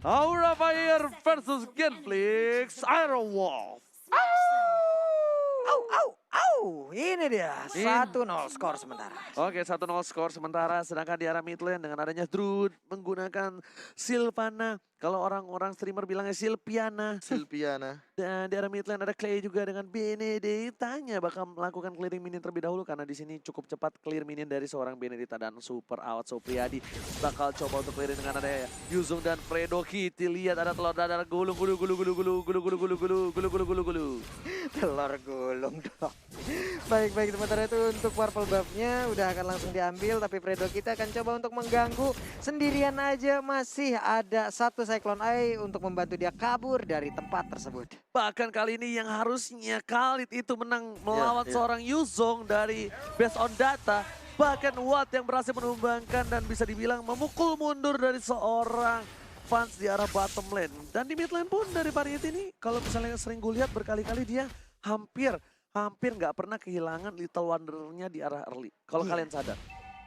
Aura Fire versus Genflix Iron Wolf. Au, au, au. Ini dia, 1-0 skor sementara. Oke, 1-0 skor sementara. Sedangkan di arah mid lane dengan adanya Druid menggunakan Sylvana. Kalau orang-orang streamer bilangnya Sylpiana. Sylpiana. Dan di arah mid lane ada Clay juga dengan Benedetta-nya bakal melakukan clearing minion terlebih dahulu. Karena di sini cukup cepat clear minion dari seorang Benedetta dan Super Awat Supriyadi. Bakal coba untuk clearing dengan ada Yuzong dan Fredo Kitty. Lihat ada telur dadar gulung gulu gulu gulu gulu gulu gulu gulu gulu gulu gulu gulu gulu. Telur gulung dong. Baik-baik, sementara itu untuk purple buff-nya udah akan langsung diambil. Tapi Fredo kita akan coba untuk mengganggu. Sendirian aja masih ada satu Cyclone Eye untuk membantu dia kabur dari tempat tersebut. Bahkan kali ini yang harusnya Khalid itu menang melawan seorang Yuzong dari based on data. Bahkan Watt yang berhasil menumbangkan dan bisa dibilang memukul mundur dari seorang fans di arah bottom lane. Dan di mid lane pun dari Variety ini kalau misalnya sering gue lihat berkali-kali dia hampir nggak pernah kehilangan Little Wanderer-nya di arah early. Kalau kalian sadar.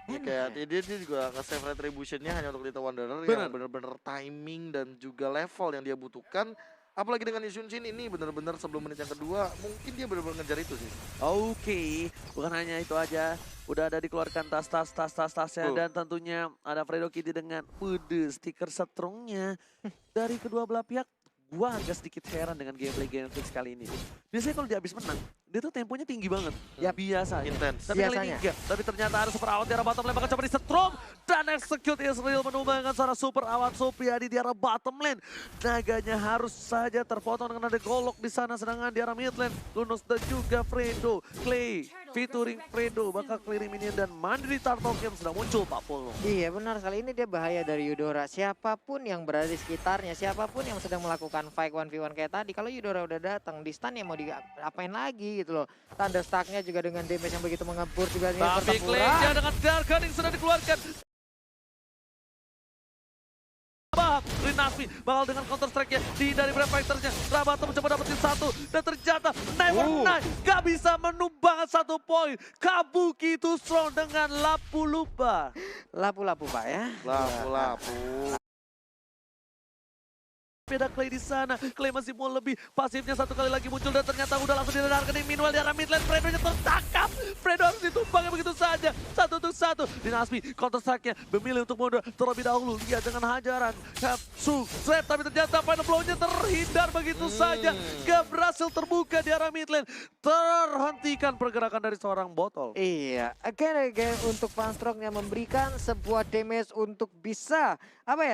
Ya, kayak dia juga nge-save retribution-nya hanya untuk Little Wanderer Bener. yang bener-bener timing dan juga level yang dia butuhkan. Apalagi dengan Yunshin ini bener-bener sebelum menit yang kedua mungkin dia bener-bener ngejar itu sih. Oke, bukan hanya itu aja. Udah ada dikeluarkan tas-tasnya dan tentunya ada Fredo Kitty dengan stiker strongnya. Dari kedua belah pihak, gua agak sedikit heran dengan gameplay Genflix kali ini. Biasanya kalau dia habis menang, dia tuh temponya tinggi banget. Yap. Biasa. Intense. Tapi kali ini Biasanya. enggak. Tapi ternyata ada super awat di arah bottom lane. Bakal coba di-strom. Dan execute Israel menumbangkan seorang super awat Supriyadi di arah bottom lane. Naganya harus saja terpotong dengan ada golok di sana. Sedangkan di arah mid lane, Lunos dan juga Fredo. Clay featuring Fredo bakal clearing minion dan Mandiri Turtle yang sedang muncul Pak Polo. Iya benar, kali ini dia bahaya dari Eudora. Siapapun yang berada di sekitarnya, siapapun yang sedang melakukan fight 1v1 kayak tadi. Kalau Eudora udah datang, di stun ya mau diapain lagi gitu loh. Thunderstruck-nya juga dengan damage yang begitu mengebur juga. ini Tapi pertempuran. Clay-nya dengan Dark Cunning sudah dikeluarkan. Rinasmi bakal dengan counter strike-nya dari Brave Fighter-nya. Rabata mencoba dapetin satu dan ternyata Never Night gak bisa menumbangkan 1 poin. Kabuki itu strong dengan Lapu Lupa. Lapu-lapu Pak ya. Lapu-lapu. Beda Clay di sana, Clay masih mau lebih pasifnya satu kali lagi muncul dan ternyata udah langsung diledarkan. Meanwhile di arah mid lane Fredo-nya tertangkap. Fredo harus ditumbangnya begitu saja, 1 untuk 1. Dinasmi counter strike-nya memilih untuk mundur terlebih dahulu. Lihat dengan hajaran Trap, tapi ternyata final blow-nya terhindar begitu saja. Gak berhasil terbuka di arah mid lane. Terhentikan pergerakan dari seorang botol. Iya, again untuk Fanstroke-nya memberikan sebuah damage untuk bisa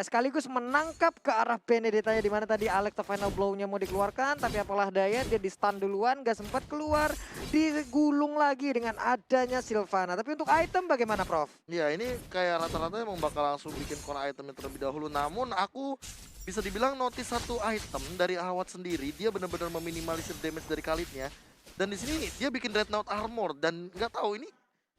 sekaligus menangkap ke arah Benedetta di mana tadi Alex the final blow-nya mau dikeluarkan, tapi apalah daya dia di stun duluan, gak sempat keluar, digulung lagi dengan adanya Sylvana. Tapi untuk item bagaimana Prof? Ya ini kayak rata-rata emang bakal langsung bikin core itemnya terlebih dahulu. Namun aku bisa dibilang notice satu item dari Awat sendiri, dia benar-benar meminimalisir damage dari Khalidnya. Dan di sini dia bikin Dreadnought Armor dan nggak tahu ini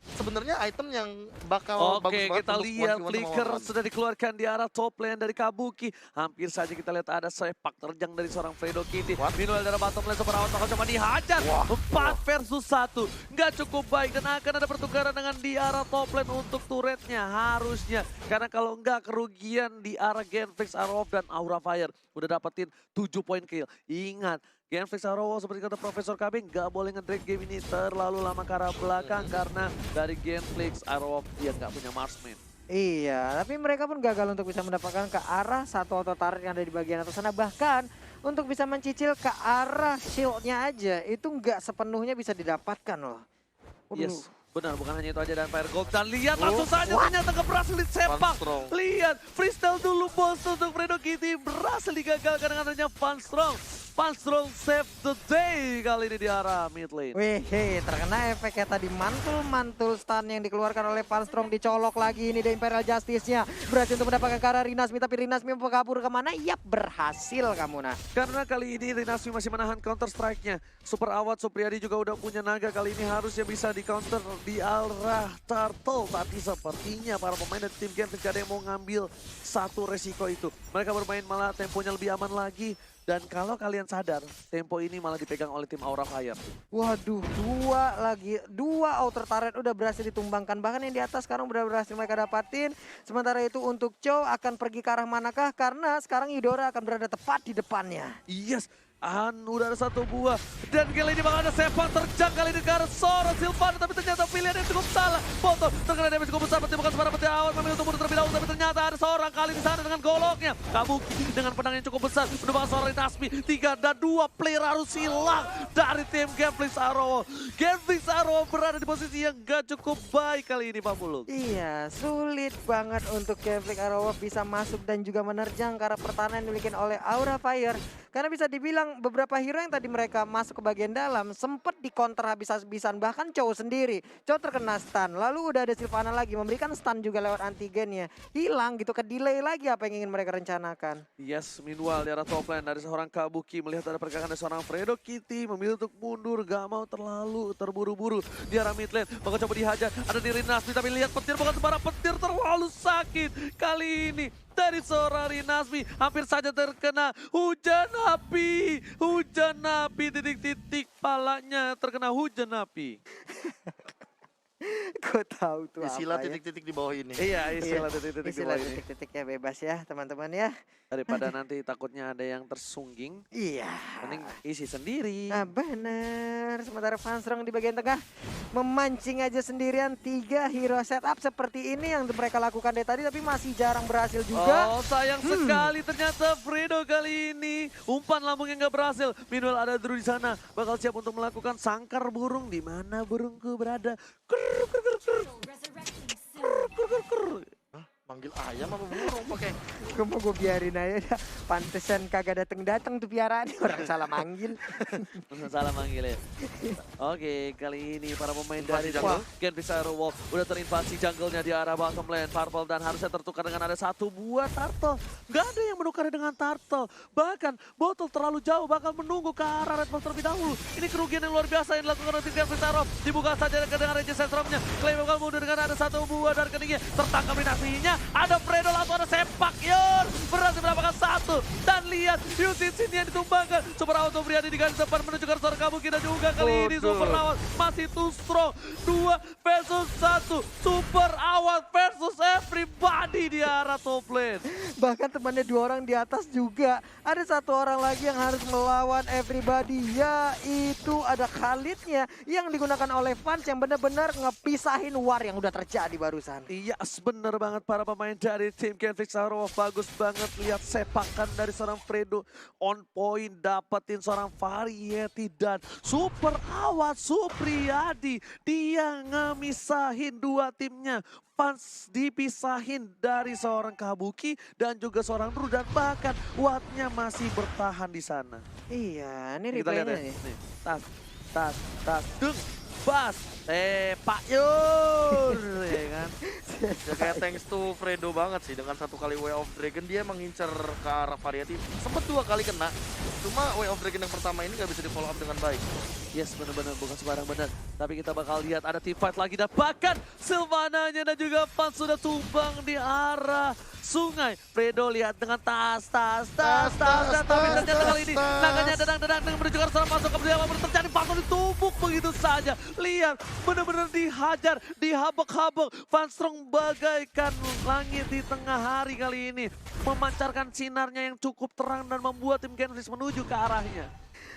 sebenarnya item yang bakal bagus Oke, banget kita untuk lihat 1v1 sama flicker one-on-one. sudah dikeluarkan di arah top lane dari Kabuki. Hampir saja kita lihat ada sepak terjang dari seorang Fredo Kitty. Meanwhile dari bottom lane super awat bakal coba dihajar. 4 versus 1. Nggak cukup baik dan akan ada pertukaran dengan di arah top lane untuk turretnya harusnya. Karena kalau nggak kerugian di arah Genflix, Arrow dan Aura Fire. Udah dapetin 7 poin kill. Ingat, Genflix Arrow seperti kata Profesor KB nggak boleh nge-drag game ini terlalu lama ke arah belakang karena dari Genflix Arrow dia nggak punya marksman. Iya, tapi mereka pun gagal untuk bisa mendapatkan ke arah satu auto turret yang ada di bagian atas sana. Bahkan untuk bisa mencicil ke arah shield-nya aja itu nggak sepenuhnya bisa didapatkan loh. Yes, benar, bukan hanya itu aja dan Fire Gold. Dan lihat langsung saja ternyata berhasil disepak. Strong. Lihat, freestyle dulu bos untuk Fredo Kitty. Berhasil digagalkan dengan adanya Funstrong. Funstrong save the day kali ini di arah mid lane. Wih, terkena efeknya tadi mantul stun yang dikeluarkan oleh Funstrong, dicolok lagi ini The Imperial Justice-nya. Berhasil untuk mendapatkan ke arah Rinasmi, tapi Rinasmi mau kabur kemana? Yap, berhasil kamu nah. Karena kali ini Rinasmi masih menahan counter strike-nya. Super Awat Supriyadi juga udah punya naga, kali ini harusnya bisa di counter di arah Turtle. Tapi sepertinya para pemain dari tim Genflix gak ada yang mau ngambil satu resiko itu. Mereka bermain malah temponya lebih aman lagi. Dan kalau kalian sadar, tempo ini malah dipegang oleh tim Aura Fire. Waduh, dua outer turret udah berhasil ditumbangkan. Bahkan yang di atas sekarang udah berhasil mereka dapatin. Sementara itu untuk Chow akan pergi ke arah manakah? Karena sekarang Eudora akan berada tepat di depannya. Yes, udah ada satu buah. Dan kali ini bakal ada sepak terjang kali ini ke arah seorang Sylvana. Tapi ternyata pilihannya cukup salah. Botol terkena damage cukup besar. Berarti bukan sembarang peti awal memilih untuk mundur terlebih dahulu. Tapi ternyata ada seorang kali di sana dengan goloknya. Kabuki dengan pedang yang cukup besar. Menumbangkan seorang Rinasmi. 3 dan 2 player harus hilang dari tim Genflix Arrow. Genflix Arrow berada di posisi yang gak cukup baik kali ini Pak Muluk. Iya, sulit banget untuk Genflix Arrow bisa masuk dan juga menerjang ke arah pertahanan yang dimiliki oleh Aura Fire. Karena bisa dibilang beberapa hero yang tadi mereka masuk ke bagian dalam sempat dikonter habis-habisan, bahkan Chow sendiri. Chow terkena stun, lalu udah ada Sylvana lagi memberikan stun juga lewat antigennya. Hilang gitu, ke delay lagi apa yang ingin mereka rencanakan. Yes, meanwhile di arah top lane dari seorang Kabuki melihat ada pergerakan dari seorang Fredo Kitty memilih untuk mundur, gak mau terlalu terburu-buru di arah mid lane. Bakal coba dihajar, ada di Rinasmi tapi lihat petir bukan sembarang petir, terlalu sakit kali ini. Dari seorang Rinasmi hampir saja terkena hujan api. Hujan api, titik-titik palanya terkena hujan api. Gue tahu tuh Istilah apa ya. titik-titik di bawah ini. Iya, istilah titik-titik di Istilah bawah ini. titik-titiknya bebas ya teman-teman ya. Daripada nanti takutnya ada yang tersungging, Iya. mending isi sendiri. Nah benar, sementara Fanstrong di bagian tengah memancing aja sendirian 3 hero setup seperti ini yang mereka lakukan dari tadi tapi masih jarang berhasil juga. Oh sayang sekali ternyata Fredo kali ini umpan lambung yang gak berhasil. Meanwhile ada Drew di sana bakal siap untuk melakukan sangkar burung. Di mana burungku berada? Krr, krr, krr, krr. Krr, krr, krr. Manggil ayam apa burung pakai? Gue mau gue biarin aja dah. Pantesan kagak dateng-dateng tuh piaraan orang salah manggil. Salah manggil ya. Oke, kali ini para pemain dari jungle. Genflix Arrow Wolf udah terinvasi jungle-nya di arah bottom lane. Purple dan harusnya tertukar dengan ada satu buah turtle. Gak ada yang menukar dengan turtle. Bahkan botol terlalu jauh bakal menunggu ke arah Red Bull terlebih dahulu. Ini kerugian yang luar biasa yang dilakukan oleh tim Genflix Arrow. Dibuka saja dengan Rangers Centrumnya. Claim bakal mundur dengan ada satu buah dari keningnya. Tertangkap dinasinya. Ada Fredo langsung ada sepak. Yor berhasil mendapatkan satu. Dan lihat Yusin sini yang ditumbangkan. Super Auto Briani di garis depan menuju ke seorang Kabuki dan juga kali ini Super Awat masih too strong. 2 versus 1. Super Awat versus everybody di arah top lane. Bahkan temannya 2 orang di atas juga. Ada 1 orang lagi yang harus melawan everybody. Yaitu ada Khalidnya yang digunakan oleh fans yang benar-benar ngepisahin war yang udah terjadi barusan. Iya, bener banget para pemain dari tim Genflix Arrow. Bagus banget lihat sepakan dari seorang Fredo. On point, dapetin seorang Variety dan Super Awat Supriyadi. Dia ngemisahin 2 timnya. Fans dipisahin dari seorang Kabuki dan juga seorang Drew. Dan bahkan Wattnya masih bertahan di sana. Iya, ini Kita lihat replaynya ya. nih. Nih, tas, deng, bas, Pak Yur, ya kan. Ya kayak thanks to Fredo banget sih dengan 1 kali Way of Dragon dia mengincar ke arah Variety. Sempet 2 kali kena. Cuma Way of Dragon yang pertama ini gak bisa di follow up dengan baik. Yes, benar-benar bukan sembarang benar. Tapi kita bakal lihat ada team fight lagi dan bahkan Sylvananya dan juga Fans sudah tumbang di arah sungai. Fredo lihat dengan tas. Tapi ternyata kali ini naganya dedang-dedang menuju ke arah masuk ke beliau. Terjadi Fans ditumbuk begitu saja. Lihat, benar-benar dihajar, dihabek-habek. Fanstrong bagaikan langit di tengah hari kali ini. Memancarkan sinarnya yang cukup terang dan membuat tim Genflix menuju ke arahnya.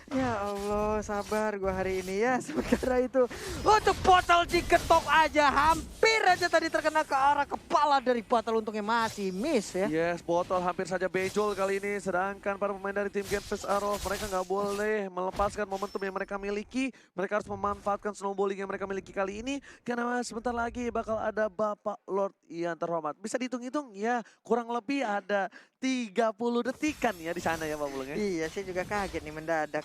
Ya Allah, sabar gua hari ini ya. Sementara itu untuk botol diketok aja, hampir aja tadi terkena ke arah kepala dari botol, untungnya masih miss ya. Yes, botol hampir saja bejol kali ini. Sedangkan para pemain dari tim Genflix Arrow, mereka nggak boleh melepaskan momentum yang mereka miliki. Mereka harus memanfaatkan snowballing yang mereka miliki kali ini. Karena sebentar lagi bakal ada Bapak Lord yang terhormat. Bisa dihitung-hitung ya, kurang lebih ada 30 detikan ya di sana ya Pak Bulung ya. Iya, saya juga kaget nih mendadak.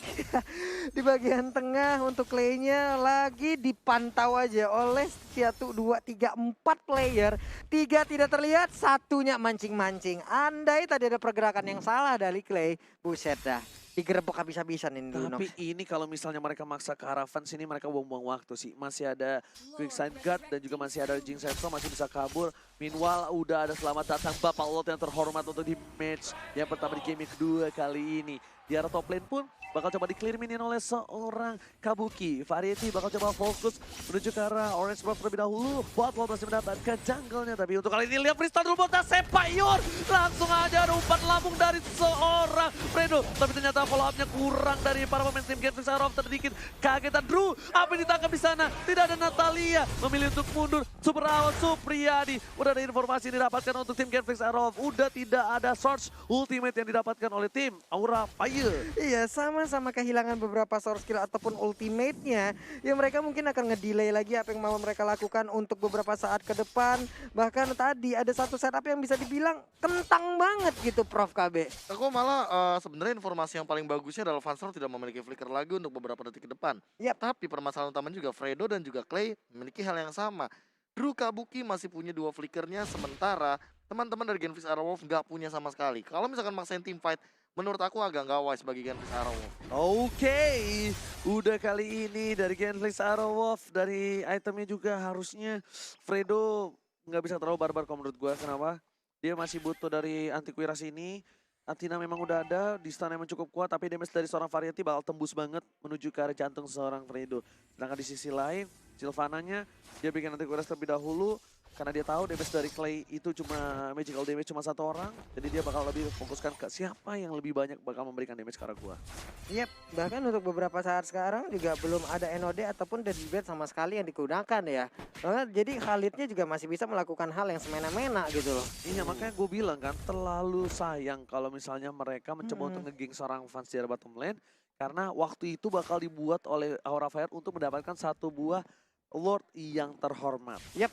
Di bagian tengah untuk Clay-nya lagi dipantau aja oleh 1, 2, 3, 4 player. 3 tidak terlihat, 1-nya mancing-mancing. Andai tadi ada pergerakan yang salah dari Clay, buset dah. Digerebek habis-habisan ini dulu. Tapi ini kalau misalnya mereka maksa ke arah fans ini mereka buang-buang waktu sih. Masih ada Quicksand Guard dan juga masih ada Jinx Exo masih bisa kabur. Meanwhile udah ada selamat datang Bapak Lord yang terhormat untuk di match yang pertama di game kedua kali ini. Di arah top lane pun bakal coba di-clear minion oleh seorang Kabuki. Variety bakal coba fokus menuju ke arah Orange Buff terlebih dahulu. Botwall masih mendapatkan jungle-nya. Tapi untuk kali ini lihat freestyle dulu buat Sepayur. Langsung aja ada umpan lambung dari seorang Fredo. Tapi ternyata follow up-nya kurang dari para pemain tim Genflix Arof. Sedikit kagetan Drew. Apa yang ditangkap di sana? Tidak ada Natalia. Memilih untuk mundur. Super Awal Supriyadi. Udah ada informasi yang didapatkan untuk tim Genflix Arof. Udah tidak ada Source Ultimate yang didapatkan oleh tim Aura Fire. Iya, sama-sama kehilangan beberapa source skill ataupun ultimate-nya. Ya mereka mungkin akan ngedelay lagi apa yang mau mereka lakukan untuk beberapa saat ke depan. Bahkan tadi ada satu setup yang bisa dibilang kentang banget gitu Prof KB. Aku malah sebenarnya informasi yang paling bagusnya adalah Vansor tidak memiliki flicker lagi untuk beberapa detik ke depan. Yap. Tapi permasalahan utamanya juga Fredo dan juga Clay memiliki hal yang sama. Drew Kabuki masih punya 2 flickernya, sementara teman-teman dari Genflix Aerowolf nggak punya sama sekali. Kalau misalkan maksain team fight, menurut aku agak nggak wise bagi Genflix Aerowolf. Oke, udah kali ini dari Genflix Aerowolf, dari itemnya juga harusnya Fredo nggak bisa terlalu barbar kalau menurut gue. Kenapa? Dia masih butuh dari Antiquiras ini. Athena memang udah ada, di stun memang cukup kuat, tapi damage dari seorang Variety bakal tembus banget menuju ke arah jantung seorang Fredo. Sedangkan di sisi lain, Sylvananya dia bikin Antiquiras terlebih dahulu, karena dia tahu damage dari Clay itu cuma magical damage cuma 1 orang, jadi dia bakal lebih fokuskan ke siapa yang lebih banyak bakal memberikan damage ke arah gua. Yap, bahkan untuk beberapa saat sekarang juga belum ada NOD ataupun Deathbed sama sekali yang digunakan ya. Jadi Khalidnya juga masih bisa melakukan hal yang semena-mena gitu loh. Iya, makanya gue bilang kan terlalu sayang kalau misalnya mereka mencoba untuk ngegeng seorang fans di bottom lane, karena waktu itu bakal dibuat oleh Aura Fire untuk mendapatkan 1 buah Lord yang terhormat. Yap.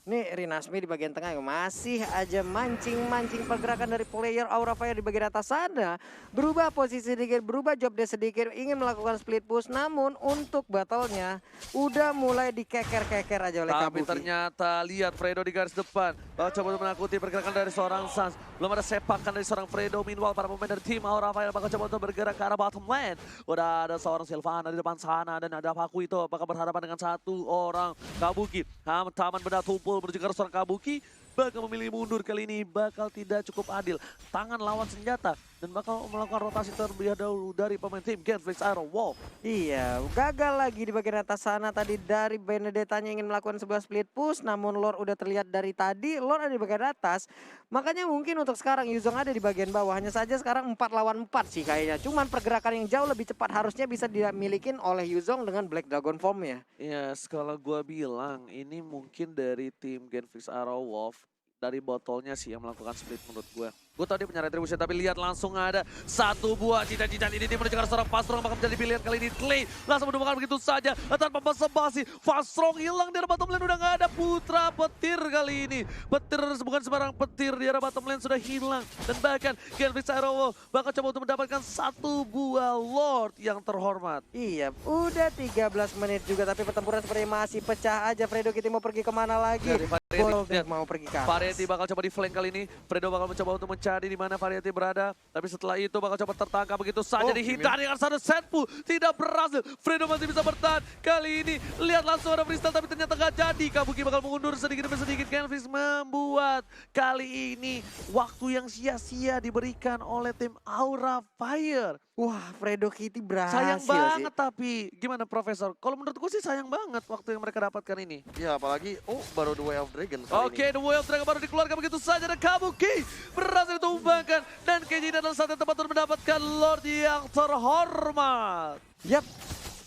Nih Rinasmi di bagian tengah yang masih aja mancing-mancing pergerakan dari player Aura Fire di bagian atas sana. Berubah posisi sedikit, berubah job desk sedikit, ingin melakukan split push. Namun untuk battle-nya udah mulai dikeker-keker aja oleh Tapi Kabuki. ternyata lihat Fredo di garis depan. Coba untuk menakuti pergerakan dari seorang Sans. Belum ada sepakan dari seorang Fredo. Meanwhile para pemain dari tim Aura Fire bakal coba untuk bergerak ke arah bottom lane. Udah ada seorang Sylvana di depan sana dan ada Paku itu bakal berhadapan dengan 1 orang Kabuki. Taman benda tumpul menuju ke arah seorang Kabuki. Bakal memilih mundur kali ini, bakal tidak cukup adil. Tangan lawan senjata dan bakal melakukan rotasi terlebih dahulu dari pemain tim Genflix Aerowolf. Iya, gagal lagi di bagian atas sana tadi dari Benedetta-nya ingin melakukan sebuah split push. Namun Lord udah terlihat dari tadi, Lord ada di bagian atas. Makanya mungkin untuk sekarang Yuzong ada di bagian bawah. Hanya saja sekarang 4 lawan 4 sih kayaknya. Cuman pergerakan yang jauh lebih cepat harusnya bisa dimiliki oleh Yuzong dengan Black Dragon Form-nya. Ya, kalau gua bilang ini mungkin dari tim Genflix Aerowolf, dari botolnya sih yang melakukan split menurut gue. Gue tau dia punya retribution, tapi lihat langsung ada 1 buah cita-cita ini. Dia menuju ke arah seorang Fastrong, bakal menjadi pilihan kali ini. Clay langsung menemukan begitu saja tanpa basa-basi. Fastrong hilang di arah bottom lane, udah gak ada putra petir kali ini. Petir bukan sembarang petir, di arah bottom lane sudah hilang. Dan bahkan Genflix Aerowolf bakal coba untuk mendapatkan 1 buah Lord yang terhormat. Iya, udah 13 menit juga tapi pertempuran sepertinya masih pecah aja. Fredo Kitty mau pergi kemana lagi? Dari Variety, Golden mau pergi ke atas. Variety bakal coba di flank kali ini. Fredo bakal mencoba untuk mencari di mana Variety berada. Tapi setelah itu bakal coba tertangkap begitu saja dihindari dengan satu setpu. Tidak berhasil. Fredo masih bisa bertahan. Kali ini lihat langsung ada freestyle tapi ternyata gak jadi. Kabuki bakal mengundur sedikit demi sedikit. Genflix membuat kali ini waktu yang sia-sia diberikan oleh tim Aura Fire. Wah, Fredo Kitty berhasil Sayang sih. banget tapi gimana Profesor? Kalau menurutku sih sayang banget waktu yang mereka dapatkan ini. Ya apalagi, baru The Way of Dragon kali Oke, ini. The Way of Dragon baru dikeluarkan begitu saja dan Kabuki berhasil ditumbangkan. Dan KJ adalah saat yang tepat untuk mendapatkan Lord yang terhormat. Yap.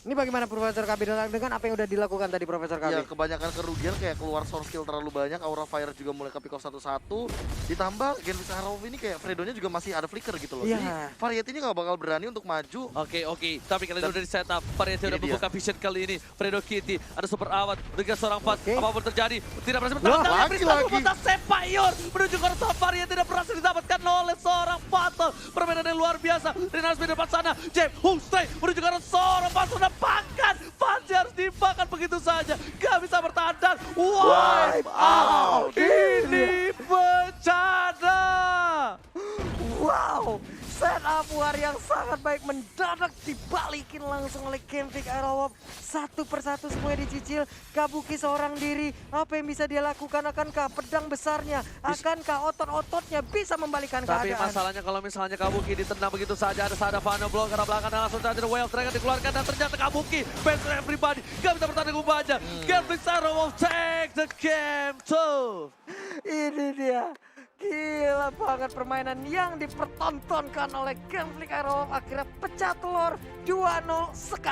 Ini bagaimana Profesor Kabi dengan apa yang udah dilakukan tadi Profesor Ya Kabi? kebanyakan kerugian kayak keluar source skill terlalu banyak, Aura Fire juga mulai ke pick off satu-satu. Ditambah Genflix Aerowolf ini kayak Fredonya juga masih ada flicker gitu loh. Iya. Jadi Variety ini gak bakal berani untuk maju. Oke. Tapi kalian udah di setup. Variety Ini udah dia. membuka vision kali ini. Fredo Kitty, ada super awat dengan seorang Fat. Oke. Apapun terjadi, tidak berhasil Wah, bertahan. lagi. Sepayur menuju ke arah Variety tidak berhasil didapatkan oleh seorang Fatal. Permainan yang luar biasa. Rinas di depan sana. James Hustay menuju ke arah seorang Fatal dan pakan. Fancy harus dimakan begitu saja. Gak bisa bertahan dan wipe out. Ini bencana. Wow, setup war yang sangat baik mendadak dibalikin langsung oleh Genflix Aerowolf. Satu persatu semuanya dicicil. Kabuki seorang diri. Apa yang bisa dia lakukan? Akankah pedang besarnya? Akankah otot-ototnya bisa membalikan Tapi keadaan? masalahnya kalau misalnya Kabuki ditendang begitu saja, ada Final Blow karena belakang dan langsung saja Way of Dragon dikeluarkan dan ternyata Kabuki best of everybody gak bisa bertahan dengan banyak. Genflix Aerowolf take the game too. Ini dia. Gila banget permainan yang dipertontonkan oleh Genflix Aerowolf. Akhirnya pecah telur 2-0 sekali.